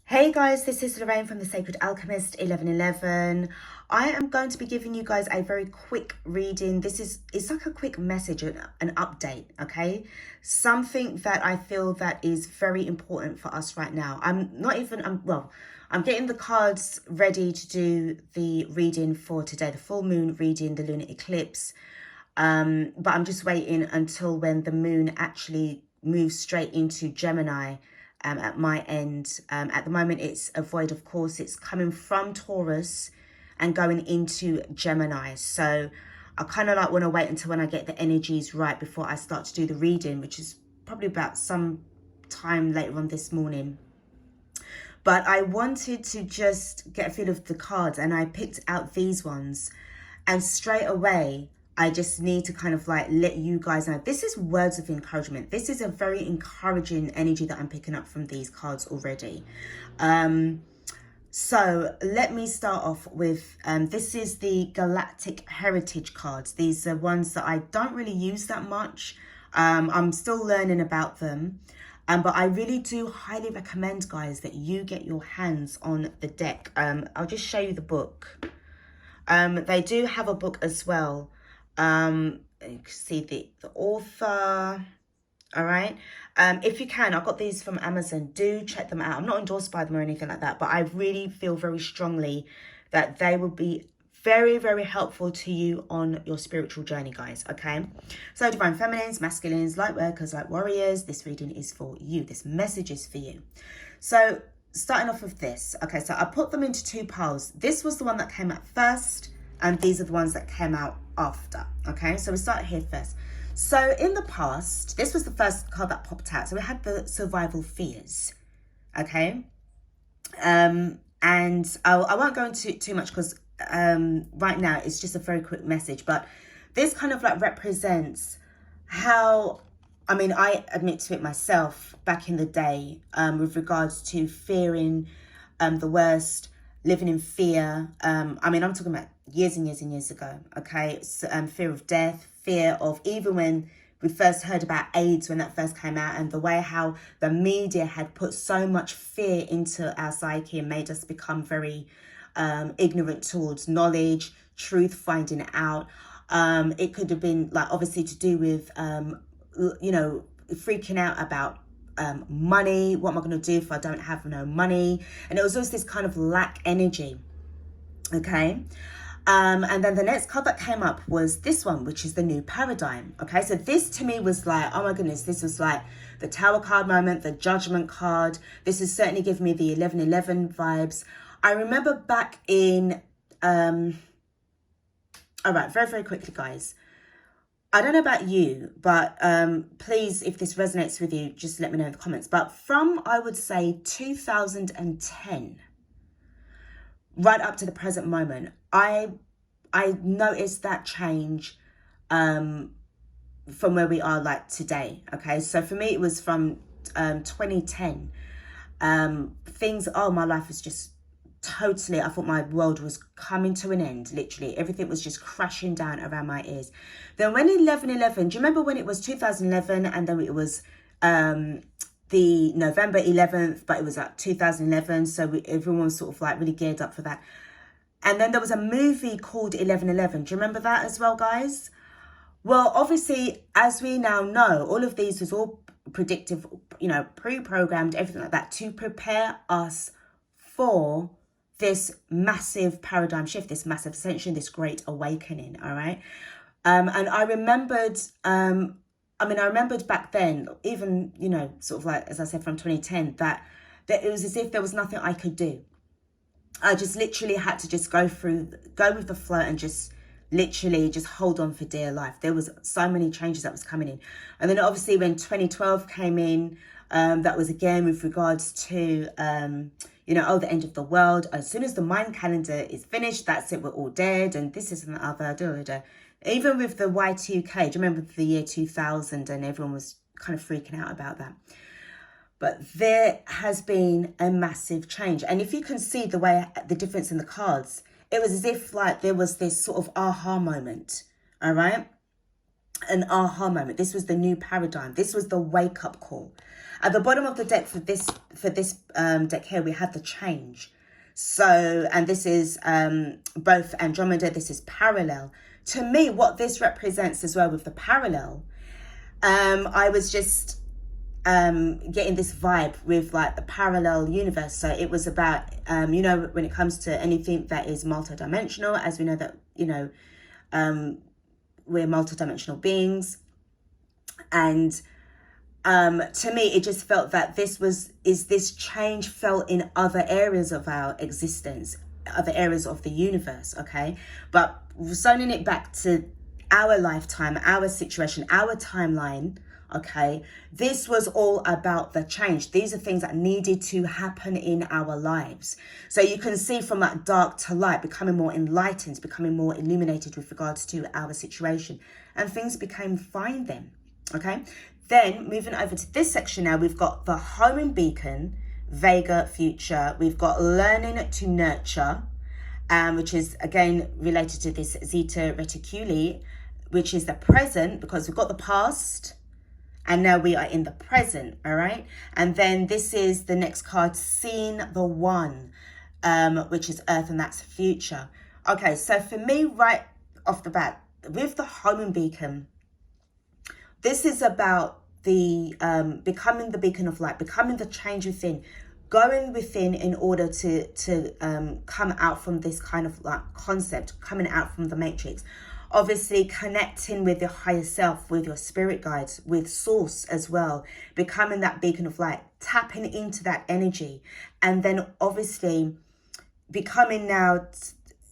Hey guys, this is Lorraine from the Sacred Alchemist 1111. I am going to be giving you guys a very quick reading. It's like a quick message, an update, okay? Something that I feel that is very important for us right now. I'm getting the cards ready to do the reading for today, the full moon reading, the lunar eclipse. But I'm just waiting until when the moon actually moves straight into Gemini. At my end. At the moment, it's a void, of course. It's coming from Taurus and going into Gemini. So I kind of like want to wait until when I get the energies right before I start to do the reading, which is probably about some time later on this morning. But I wanted to just get a feel of the cards, and I picked out these ones. And straight away, I just need to kind of like let you guys know, this is words of encouragement. This is a very encouraging energy that I'm picking up from these cards already. So let me start off with, this is the Galactic Heritage cards. These are ones that I don't really use that much. I'm still learning about them. But I really do highly recommend, guys, that you get your hands on the deck. I'll just show you the book. They do have a book as well. You can see the author. All right. If you can, I got these from Amazon. Do check them out. I'm not endorsed by them or anything like that, but I really feel very strongly that they will be very, very helpful to you on your spiritual journey, guys. Okay. So divine feminines, masculines, light workers, light warriors, this reading is for you. This message is for you. So starting off with this. Okay. So I put them into two piles. This was the one that came out first, and these are the ones that came out after. Okay, so we start here first. So in the past, this was the first card that popped out. So we had the survival fears. Okay, and I won't go into too much because right now it's just a very quick message. But this kind of like represents how, I mean, I admit to it myself back in the day, with regards to fearing the worst, living in fear. I mean, I'm talking about years and years and years ago, okay? So, fear of death, fear of, even when we first heard about AIDS, when that first came out, and the way how the media had put so much fear into our psyche and made us become very ignorant towards knowledge, truth, finding it out. It could have been like obviously to do with, you know, freaking out about money. What am I going to do if I don't have no money? And it was always this kind of lack energy. Okay. And then the next card that came up was this one, which is the new paradigm. Okay. So this to me was like, oh my goodness, this was like the Tower card moment, the Judgment card. This is certainly giving me the 1111 vibes. I remember back in, all right, very, very quickly, guys. I don't know about you, but please, if this resonates with you, just let me know in the comments. But from, I would say, 2010, right up to the present moment, I noticed that change from where we are like today. Okay, so for me, it was from 2010. Things, oh, my life was just totally, I thought my world was coming to an end. Literally everything was just crashing down around my ears. Then when 11/11, do you remember when it was 2011, and then it was the November 11th, but it was like 2011, so everyone was sort of like really geared up for that. And then there was a movie called 11/11. Do you remember that as well, guys? Well, obviously, as we now know, all of these was all predictive, you know, pre-programmed, everything like that, to prepare us for this massive paradigm shift, this massive ascension, this great awakening. All right. And I remembered, I remembered back then, even, you know, sort of like, as I said, from 2010, that it was as if there was nothing I could do. I just literally had to just go with the flow and just literally just hold on for dear life. There was so many changes that was coming in. And then obviously when 2012 came in, that was again with regards to, you know, oh, the end of the world. As soon as the Mayan calendar is finished, that's it, we're all dead. And this is and the other. Even with the Y2K, do you remember the year 2000? And everyone was kind of freaking out about that. But there has been a massive change. And if you can see the way, the difference in the cards, it was as if like there was this sort of aha moment. All right. An aha moment. This was the new paradigm. This was the wake up call. At the bottom of the deck for this deck here, we have the change. So, and this is both Andromeda, this is parallel. To me, what this represents as well with the parallel, I was just getting this vibe with like the parallel universe. So it was about, you know, when it comes to anything that is multidimensional, as we know that, you know, we're multidimensional beings. And to me, it just felt that this change felt in other areas of our existence, other areas of the universe, okay? But zoning it back to our lifetime, our situation, our timeline, okay, this was all about the change. These are things that needed to happen in our lives. So you can see from that dark to light, becoming more enlightened, becoming more illuminated with regards to our situation. And things became fine then, okay? Then moving over to this section now, we've got the homing beacon, Vega future. We've got learning to nurture, which is again related to this Zeta Reticuli, which is the present, because we've got the past and now we are in the present, all right? And then this is the next card, Seeing the One, which is Earth, and that's future. Okay, so for me, right off the bat, with the homing beacon, this is about the becoming the beacon of light, becoming the change within, going within in order to come out from this kind of like concept, coming out from the matrix. Obviously connecting with your higher self, with your spirit guides, with source as well, becoming that beacon of light, tapping into that energy, and then obviously becoming now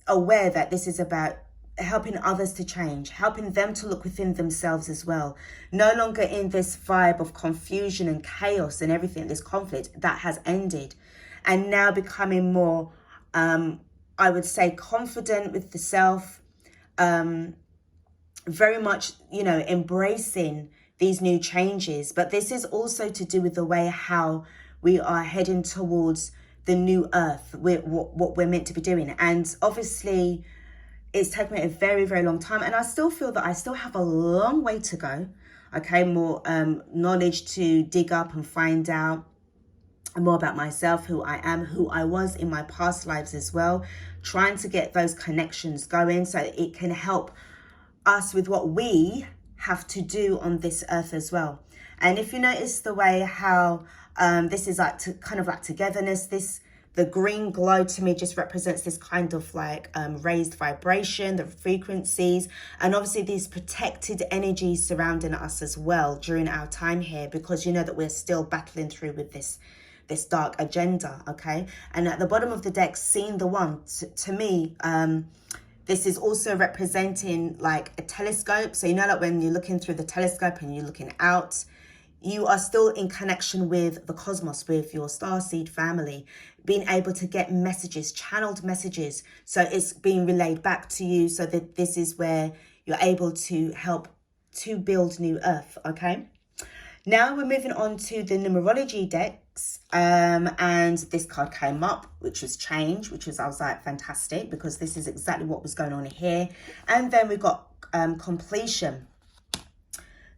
aware that this is about helping others to change, helping them to look within themselves as well. No longer in this vibe of confusion and chaos and everything, this conflict that has ended. And now becoming more, I would say, confident with the self, very much, you know, embracing these new changes. But this is also to do with the way how we are heading towards the new earth, what we're meant to be doing. And obviously, it's taken me a very, very long time. And I still feel that I still have a long way to go. Okay, more knowledge to dig up and find out more about myself, who I am, who I was in my past lives as well. Trying to get those connections going so it can help us with what we have to do on this earth as well. And if you notice the way how this is like kind of like togetherness, the green glow to me just represents this kind of like raised vibration, the frequencies, and obviously these protected energies surrounding us as well during our time here, because you know that we're still battling through with this dark agenda, okay? And at the bottom of the deck, Seeing the One, to me, this is also representing like a telescope. So you know that when you're looking through the telescope and you're looking out, you are still in connection with the cosmos, with your starseed family, being able to get messages, channeled messages. So it's being relayed back to you, so that this is where you're able to help to build new earth, okay? Now we're moving on to the numerology decks, and this card came up, which was change, which was, I was like, fantastic, because this is exactly what was going on here. And then we got completion.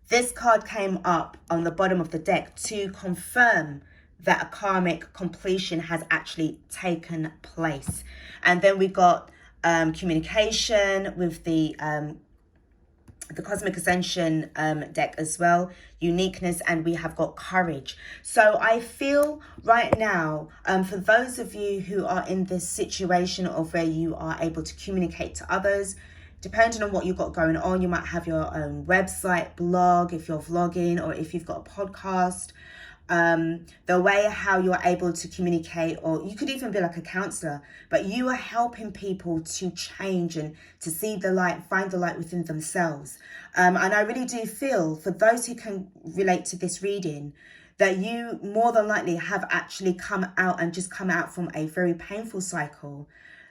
This card came up on the bottom of the deck to confirm that a karmic completion has actually taken place. And then we got communication with the Cosmic Ascension deck as well, uniqueness, and we have got courage. So I feel right now, for those of you who are in this situation of where you are able to communicate to others, depending on what you've got going on, you might have your own website, blog, if you're vlogging, or if you've got a podcast. The way how you're able to communicate, or you could even be like a counselor, but you are helping people to change and to see the light, find the light within themselves. And I really do feel, for those who can relate to this reading, that you more than likely have actually come out from a very painful cycle.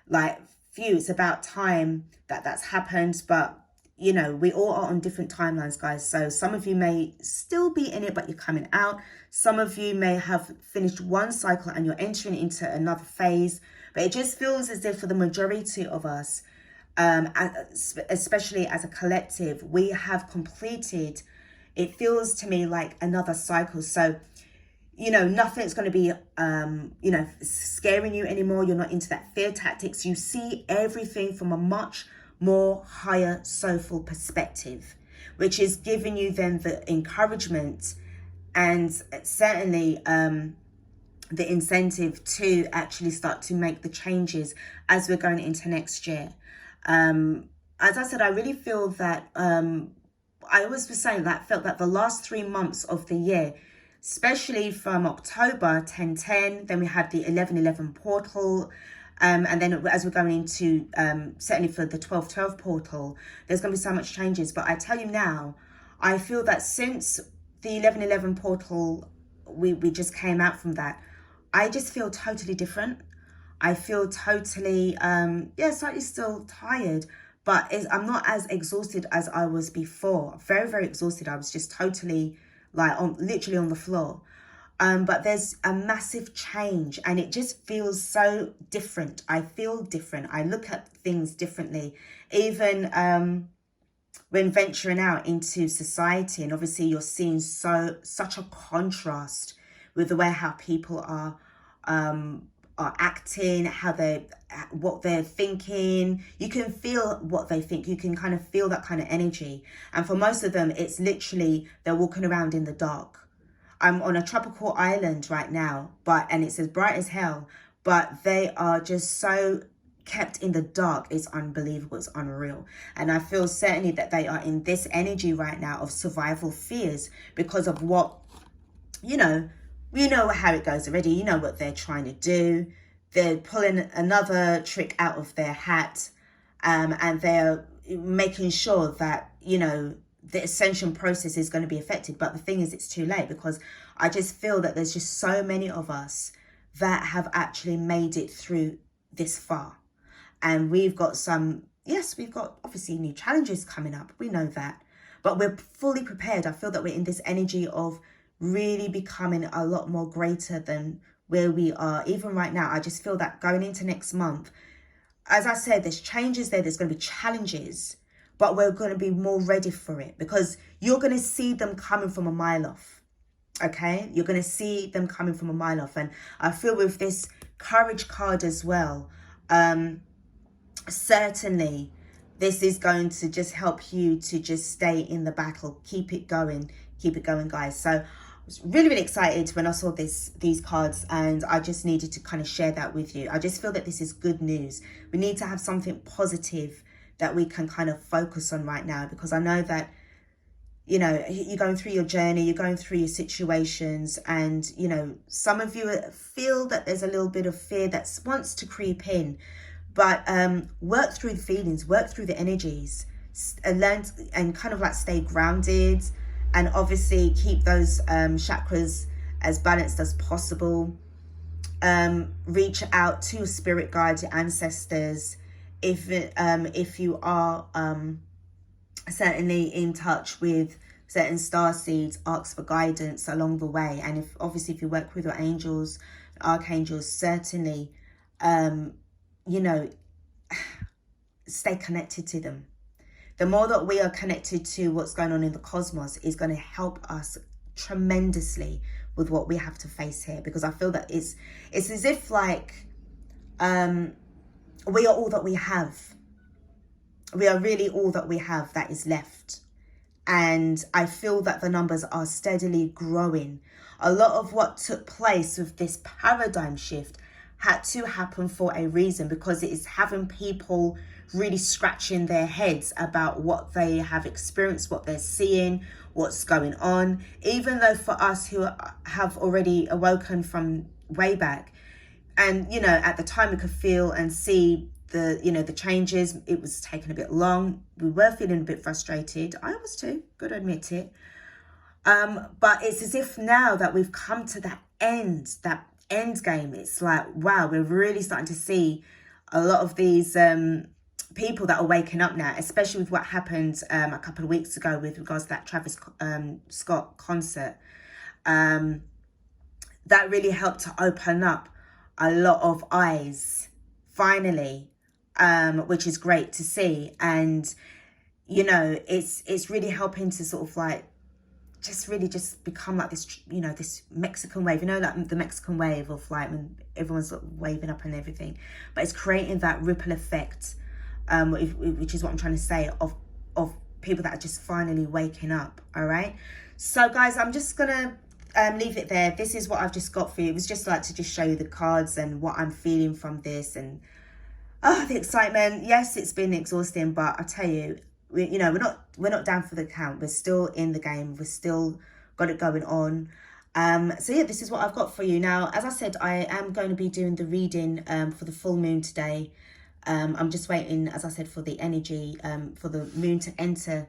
Like, few, it's about time that that's happened, but you know, we all are on different timelines, guys. So some of you may still be in it, but you're coming out. Some of you may have finished one cycle and you're entering into another phase. But it just feels as if for the majority of us, especially as a collective, we have completed, it feels to me like another cycle. So you know, nothing's going to be, you know, scaring you anymore. You're not into that fear tactics. You see everything from a much more higher soulful perspective, which is giving you then the encouragement and certainly the incentive to actually start to make the changes as we're going into next year. As I said, I really feel that I always was saying that, felt that the last 3 months of the year, especially from October 10/10, then we had the 11/11 portal, and then as we're going into certainly for the 12/12 portal, there's going to be so much changes. But I tell you now, I feel that since the 11/11 portal, we just came out from that, I just feel totally different. I feel totally, slightly still tired, but I'm not as exhausted as I was before. Very, very exhausted. I was just totally like literally on the floor. But there's a massive change and it just feels so different. I feel different. I look at things differently. Even when venturing out into society, and obviously you're seeing such a contrast with the way how people are acting, what they're thinking. You can feel what they think. You can kind of feel that kind of energy. And for most of them, it's literally they're walking around in the dark. I'm on a tropical island right now, and it's as bright as hell, but they are just so kept in the dark. It's unbelievable. It's unreal. And I feel certainly that they are in this energy right now of survival fears because of what, you know how it goes already. You know what they're trying to do. They're pulling another trick out of their hat, and they're making sure that, you know, the ascension process is going to be affected. But the thing is, it's too late, because I just feel that there's just so many of us that have actually made it through this far. And we've got we've got obviously new challenges coming up. We know that. But we're fully prepared. I feel that we're in this energy of really becoming a lot more greater than where we are. Even right now, I just feel that going into next month, as I said, there's changes there. There's going to be challenges, but we're going to be more ready for it, because you're going to see them coming from a mile off. Okay? You're going to see them coming from a mile off. And I feel with this courage card as well, certainly this is going to just help you to just stay in the battle. Keep it going, guys. So I was really, really excited when I saw these cards, and I just needed to kind of share that with you. I just feel that this is good news. We need to have something positive that we can kind of focus on right now, because I know that, you know, you're going through your journey, you're going through your situations, and, you know, some of you feel that there's a little bit of fear that wants to creep in. But work through the feelings, work through the energies, and learn and kind of like stay grounded, and obviously keep those chakras as balanced as possible. Reach out to your spirit guides, your ancestors, if you are certainly in touch with certain star seeds. Ask for guidance along the way. And if you work with your angels, archangels, certainly you know, stay connected to them. The more that we are connected to what's going on in the cosmos is going to help us tremendously with what we have to face here, because I feel that it's as if like we are all that we have. We are really all that we have that is left. And I feel that the numbers are steadily growing. A lot of what took place with this paradigm shift had to happen for a reason, because it is having people really scratching their heads about what they have experienced, what they're seeing, what's going on. Even though for us who have already awoken from way back, and, you know, at the time we could feel and see the changes, it was taking a bit long. We were feeling a bit frustrated. I was too, gotta admit it. But it's as if now that we've come to that end game, it's like, wow, we're really starting to see a lot of these people that are waking up now, especially with what happened a couple of weeks ago with regards to that Travis Scott concert. That really helped to open up a lot of eyes, finally, which is great to see. And, you know, it's really helping to sort of like just really just become like this, you know, this Mexican wave, you know, like the Mexican wave of like when everyone's waving up and everything, but it's creating that ripple effect, which is what I'm trying to say, of people that are just finally waking up. All right, so guys, I'm just gonna leave it there. This is what I've just got for you. It was just like to just show you the cards and what I'm feeling from this, and the excitement. Yes, it's been exhausting, but I tell you, you know, we're not down for the count. We're still in the game. We're still got it going on. So yeah, this is what I've got for you. Now, as I said, I am going to be doing the reading for the full moon today. I'm just waiting, as I said, for the energy for the moon to enter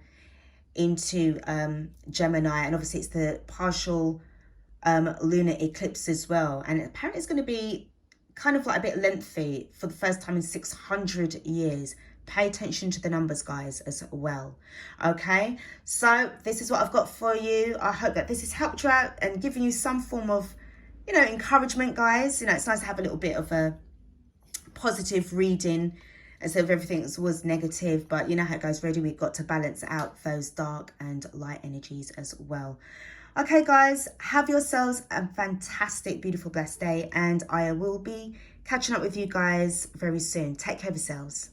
into Gemini, and obviously it's the partial lunar eclipse as well, and apparently it's going to be kind of like a bit lengthy for the first time in 600 years. Pay attention to the numbers, guys, as well. Okay, so this is what I've got for you. I hope that this has helped you out and given you some form of, you know, encouragement, guys. You know, it's nice to have a little bit of a positive reading instead of everything that was negative, but you know how it goes. Really, we've got to balance out those dark and light energies as well. Okay, guys, have yourselves a fantastic, beautiful, blessed day, and I will be catching up with you guys very soon. Take care of yourselves.